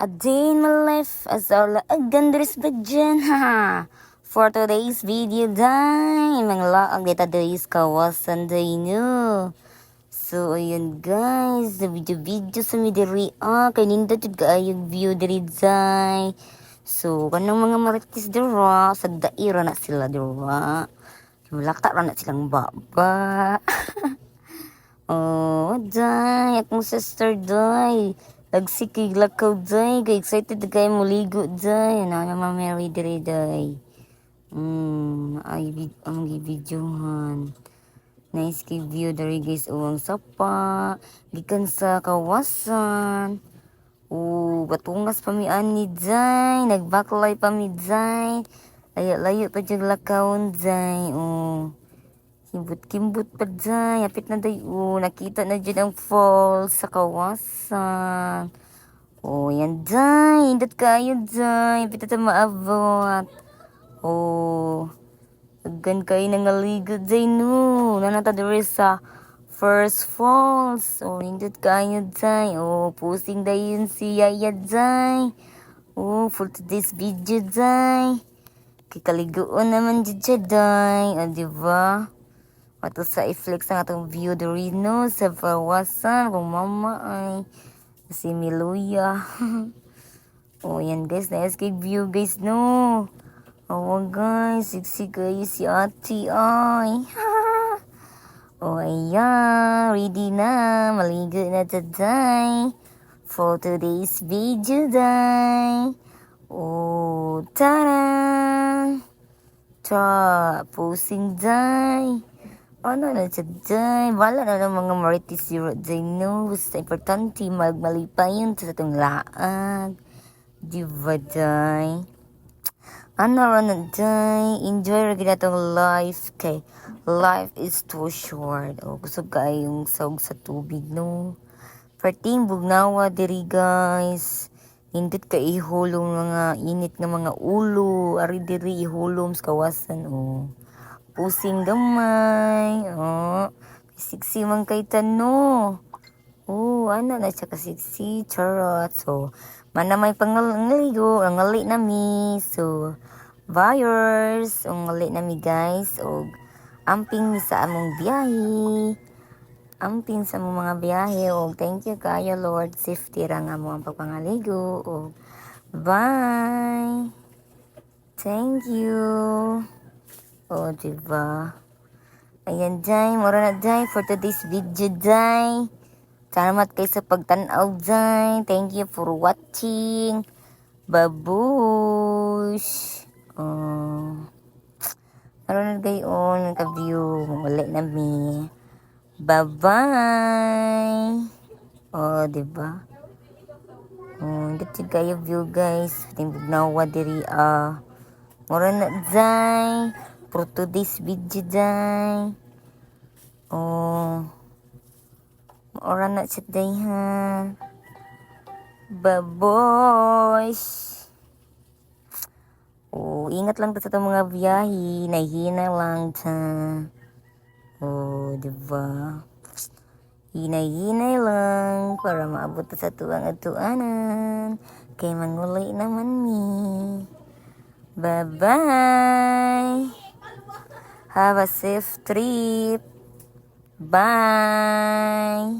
A day in my life as all agandris bagyan ha. For today's video day, mga laag dita days kawasan day no. So ayun guys, the video sa mi diri kay ninda jud kaayog view diri day. So kanang mga marites dira sa daira na sila dira. Mulakta ra na silang baba. Oh, day, akong sister day. Nagsikig lakaw day, kay excited kay muligo day. Na naman Mary dire day. Ang videohan. Nice kay view dari guys uwang sapa. Gikan sa kawasan. Batungas pa mi ani day. Nagbaklay pa mi day. Layo pa dyan lakawon day. Kimbot-kimbot pa dyan. Yapit na day. Nakita na dyan ang falls sa kawasan. Yan dyan. Hindot kayo dyan. Yapit na maabot. Aggan kayo nangaligo dyan no. Nanata diri sa first falls. Hindot kayo dyan. Pusing dayon si Yaya dyan. For today's video dyan. Kikaligoon naman dyan dyan. Diba? Ato sa i-flex ang atong view diri no sa kawasan kung mama ay si Miluya. Yan guys, nice kay view guys no. Guys, siksi kayo si ate ay. Ayan, ready na, maligo na today for today's video day. Tara! Posing day. Ano na today? Wala na ng mga marites zero day no. Basta importante magmalipayon sa itong laag. Diba day? Ano na day? Enjoy rin itong life. Kay life is too short. Gusto kayong sawg sa tubig no. Parting bugnawa diri guys. Hindot ka ihulong mga init nga mga ulo. Ari diri ihulom sa kawasan pusing gamay. Siksi man kay tano. Ano na siya kasiksi. Charot. So, mana may pangaligo. Ang ngali nami. So, buyers. Ang ngali nami guys. Amping sa among biyahe. Amping sa among mga biyahe. Thank you kayo Lord. Safety ra nga mo ang pagpangaligo. Bye. Thank you. Diba? Ayan, day. Mura na, day. For today's video, day. Salamat kayo sa pagtanaw, day. Thank you for watching. Babush. Naroon na kayo. Nagka-view. Ulit na mi. Bye-bye. Diba? Dito kayo view, guys. Timbog na wadiri. Mura na, day. For today's video day. Ora na siya day ha. Baboys. Ingat lang sa itong mga biyahe. Nahina lang ta. Diba? Hinay-hinay lang para maabot sa tuwang atuanan. Kay mangulay naman mi. Bye-bye. Have a safe trip. Bye.